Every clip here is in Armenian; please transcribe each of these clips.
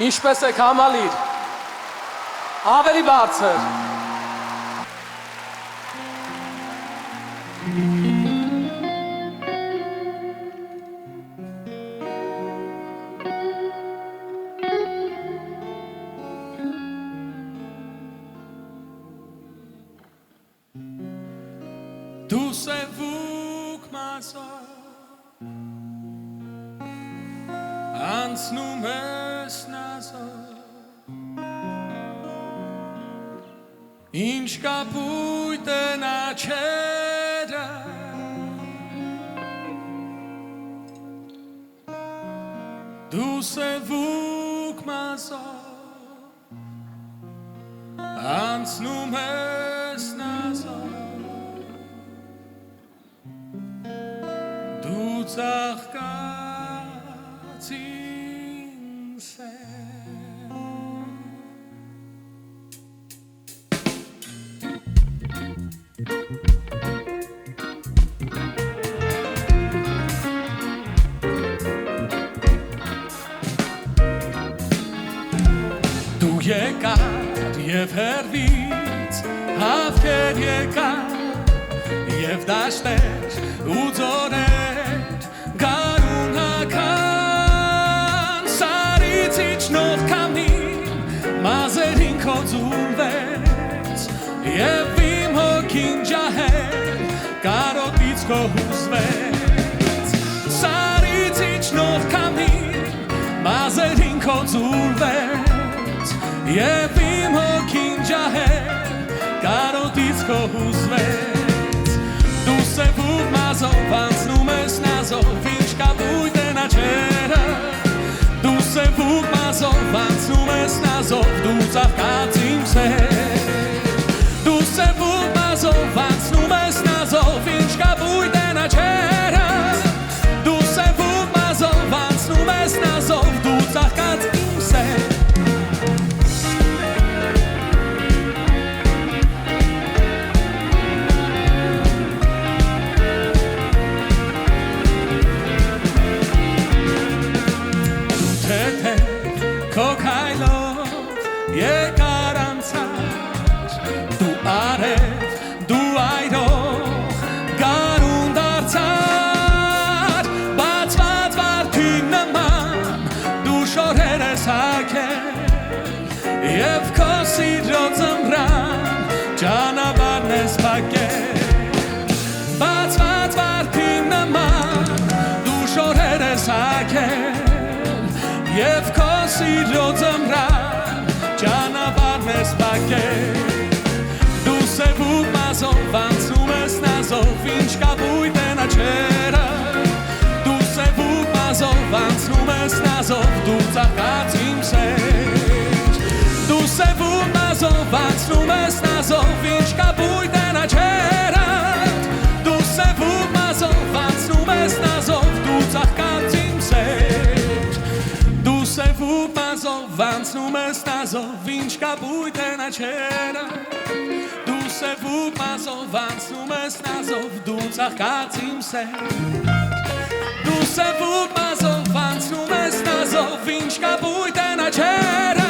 Ինչպես եք համալիր, ավելի բարձր։ Դու սևուկ մազով անցնում ես նազով Ինչ կապույտ են աչերը Դու սևուկ մազով անցնում ես նազով Դու ծաղկած իմ սեր Դու եկար և հեռվից հավքեր եկար և դաշտեր ու ձորեր գարունական սարից իջնող քամին մազերին քո ձուլվեց և իմ հոգին ջահել կարոտից քո հուզվեց սարից իջնող քամին մազերին քո ձուլվեց և իմ հոգին ջահել կարոտից քո հուզվեց Դու սևուկ մազով անցնում ես նազով Ինչ կապույտ են աչերը Դու սևուկ մազով անցնում ես նազով Դու ծաղկած իմ սեր Դու սևուկ մազով անցնում ես նազով Ինչ կապույտ են աչերը Դու սևուկ մազով անցնում ես նազով Դու ծաղկած իմ սեր Քո քայլով եկար անցար Դու արև, դու այրող գարուն դարձար Բացված վարդին նման դու շորեր ես հագել Եվ քո սիրո ձմռան ճանապարհն ես փակել Բացված վարդին նման դու շորեր ես հագել Եվ քո սիրո ձմռան ճանապարհն ես փակել Դու սևուկ մազով անցնում ես նազով Ինչ կապույտ են աչերը Դու սևուկ մազով անցնում ես նազով Դու ծաղկած իմ սեր Դու սևուկ մազով անցնում ես նազով Ինչ կապույտ են աչերը Դու սևուկ մազով անցնում ես նազով Դու ծաղկած իմ սեր Սևուկ մազով անցնում ես նազով Ինչ կապույտ են աչերը Դու սևուկ մազով անցնում ես նազով Դու ծաղկած իմ սեր Դու սևուկ մազով անցնում ես նազով Ինչ կապույտ են աչերը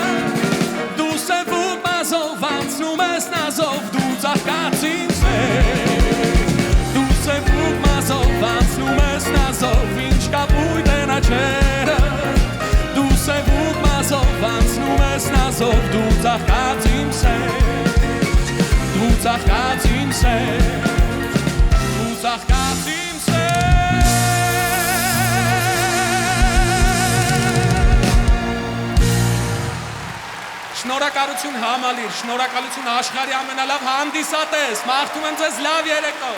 Դու սևուկ մազով անցնում ես նազով Դու ծաղկած իմ սեր Դու սևուկ մազով անցնում ես նազով Ինչ կապույտ են աչերը Սևուկ մազով անցնում ես նազով Դու ծաղկած իմ սեր Դու ծաղկած իմ սեր Դու ծաղկած իմ սեր Շնորհակալություն համալիր, շնորհակալություն աշխարհի ամենալավ հանդիսատես Մաղթում եմ ձեզ լավ երեկո